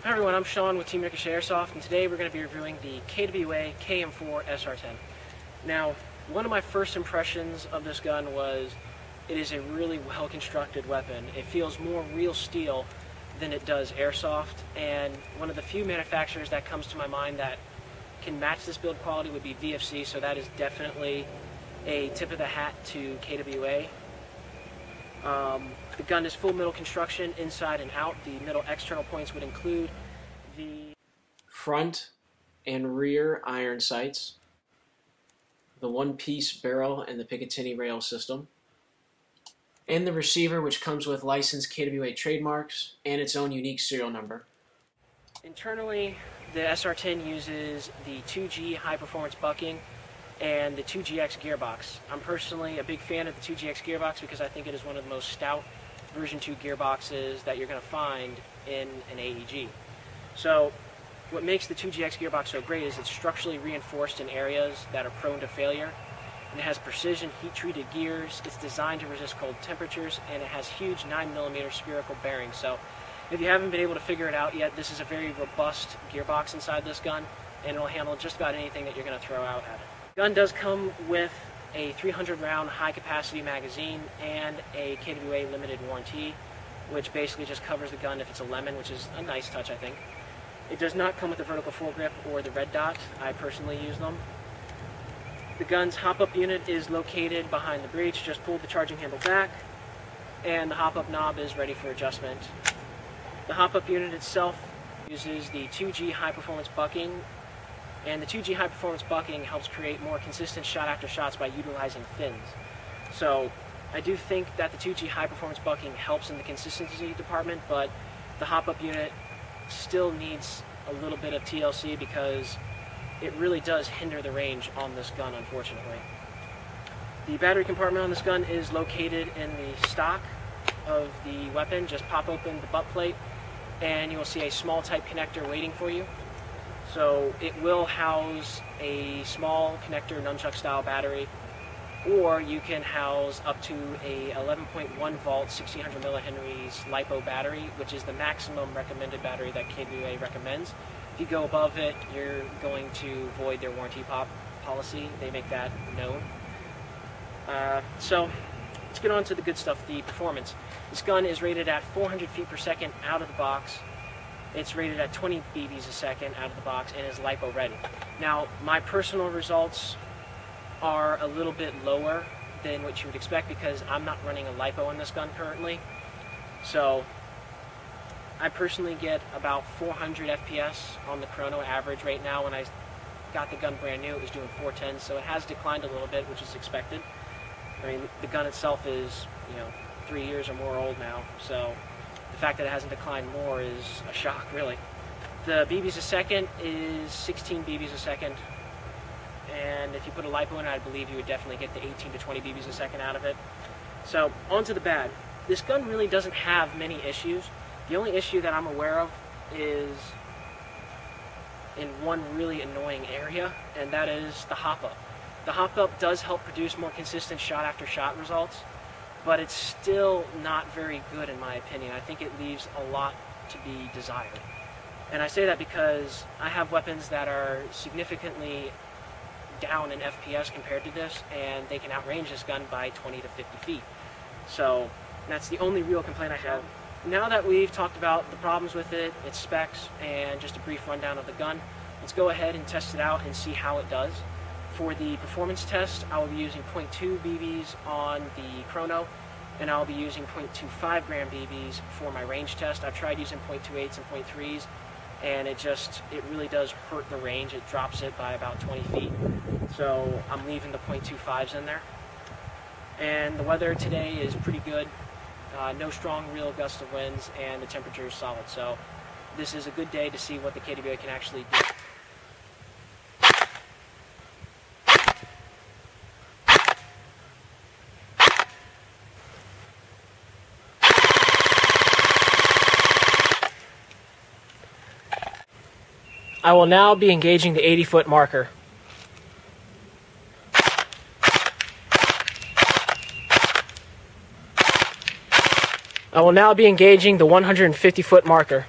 Hi everyone, I'm Sean with Team Ricochet Airsoft, and today we're going to be reviewing the KWA KM4 SR10. Now, one of my first impressions of this gun was it is a really well-constructed weapon. It feels more real steel than it does airsoft, and one of the few manufacturers that comes to my mind that can match this build quality would be VFC, so that is definitely a tip of the hat to KWA. The gun is full middle construction, inside and out. The middle external points would include the front and rear iron sights, the one-piece barrel and the Picatinny rail system, and the receiver, which comes with licensed KWA trademarks and its own unique serial number. Internally, the SR10 uses the 2G high-performance bucking and the 2GX gearbox. I'm personally a big fan of the 2GX gearbox because I think it is one of the most stout version 2 gearboxes that you're going to find in an AEG. So what makes the 2GX gearbox so great is it's structurally reinforced in areas that are prone to failure, and it has precision heat-treated gears. It's designed to resist cold temperatures, and it has huge 9mm spherical bearings. So if you haven't been able to figure it out yet, this is a very robust gearbox inside this gun, and it'll handle just about anything that you're going to throw out at it. The gun does come with a 300-round high-capacity magazine and a KWA limited warranty, which basically just covers the gun if it's a lemon, which is a nice touch, I think. It does not come with the vertical foregrip or the red dot. I personally use them. The gun's hop-up unit is located behind the breech. Just pull the charging handle back, and the hop-up knob is ready for adjustment. The hop-up unit itself uses the 2G high-performance bucking, and the 2G high-performance bucking helps create more consistent shot-after shots by utilizing fins. So I do think that the 2G high-performance bucking helps in the consistency department, but the hop-up unit still needs a little bit of TLC because it really does hinder the range on this gun, unfortunately. The battery compartment on this gun is located in the stock of the weapon. Just pop open the butt plate and you will see a small type connector waiting for you. So it will house a small connector nunchuck style battery, or you can house up to a 11.1 volt 1600 millihenries LiPo battery, which is the maximum recommended battery that KWA recommends. If you go above it, you're going to void their warranty policy. They make that known. So let's get on to the good stuff, the performance. This gun is rated at 400 feet per second out of the box. It's rated at 20 BBs a second out of the box and is LiPo ready. Now, my personal results are a little bit lower than what you would expect because I'm not running a LiPo in this gun currently. So I personally get about 400 FPS on the chrono average right now. When I got the gun brand new, it was doing 410, so it has declined a little bit, which is expected. I mean, the gun itself is, 3 years or more old now, so the fact that it hasn't declined more is a shock, really. The BBs a second is 16 BBs a second, and if you put a LiPo in it, I believe you would definitely get the 18 to 20 BBs a second out of it. So, on to the bad. This gun really doesn't have many issues. The only issue that I'm aware of is in one really annoying area, and that is the hop-up. The hop-up does help produce more consistent shot-after-shot results, but it's still not very good in my opinion. I think it leaves a lot to be desired. And I say that because I have weapons that are significantly down in FPS compared to this, and they can outrange this gun by 20 to 50 feet. So that's the only real complaint I have. Now that we've talked about the problems with it, its specs, and just a brief rundown of the gun, let's go ahead and test it out and see how it does. For the performance test, I will be using 0.2 BBs on the chrono, and I'll be using 0.25 gram BBs for my range test. I've tried using 0.28s and 0.3s, and it really does hurt the range. It drops it by about 20 feet. So I'm leaving the 0.25s in there. And the weather today is pretty good. No strong real gust of winds, and the temperature is solid. So this is a good day to see what the KWA can actually do. I will now be engaging the 80-foot marker. I will now be engaging the 150-foot marker.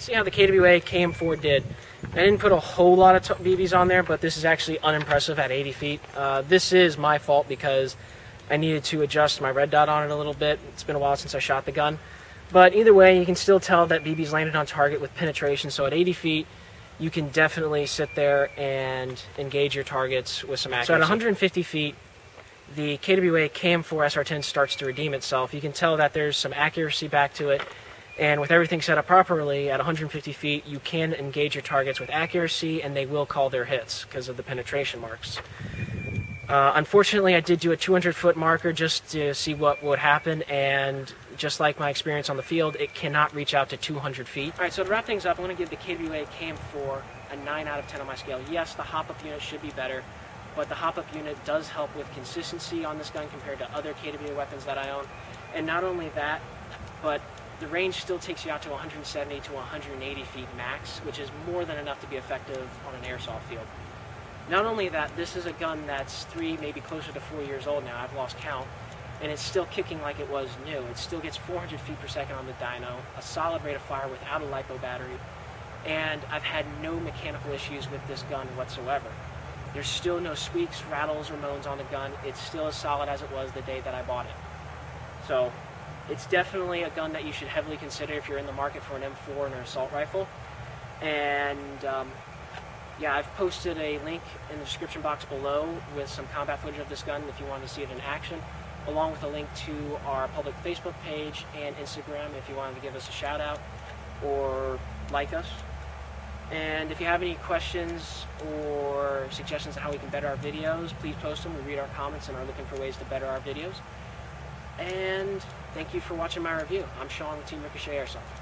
Let's see how the KWA KM4 did. I didn't put a whole lot of BBs on there, but this is actually unimpressive at 80 feet. This is my fault because I needed to adjust my red dot on it a little bit. It's been a while since I shot the gun. But either way, you can still tell that BBs landed on target with penetration. So at 80 feet, you can definitely sit there and engage your targets with some accuracy. So at 150 feet, the KWA KM4 SR10 starts to redeem itself. You can tell that there's some accuracy back to it. And with everything set up properly, at 150 feet, you can engage your targets with accuracy, and they will call their hits because of the penetration marks. Unfortunately, I did do a 200-foot marker just to see what would happen, and just like my experience on the field, it cannot reach out to 200 feet. All right, so to wrap things up, I'm going to give the KWA KM4 a 9 out of 10 on my scale. Yes, the hop-up unit should be better, but the hop-up unit does help with consistency on this gun compared to other KWA weapons that I own. And not only that, but the range still takes you out to 170 to 180 feet max, which is more than enough to be effective on an airsoft field. Not only that, this is a gun that's 3, maybe closer to 4 years old now. I've lost count. And it's still kicking like it was new. It still gets 400 feet per second on the dyno, a solid rate of fire without a LiPo battery, and I've had no mechanical issues with this gun whatsoever. There's still no squeaks, rattles, or moans on the gun. It's still as solid as it was the day that I bought it. So it's definitely a gun that you should heavily consider if you're in the market for an M4 and an assault rifle. And yeah, I've posted a link in the description box below with some combat footage of this gun if you want to see it in action, along with a link to our public Facebook page and Instagram if you wanted to give us a shout out or like us. And if you have any questions or suggestions on how we can better our videos, please post them. We read our comments and are looking for ways to better our videos. And thank you for watching my review. I'm Sean with Team Ricochet Airsoft.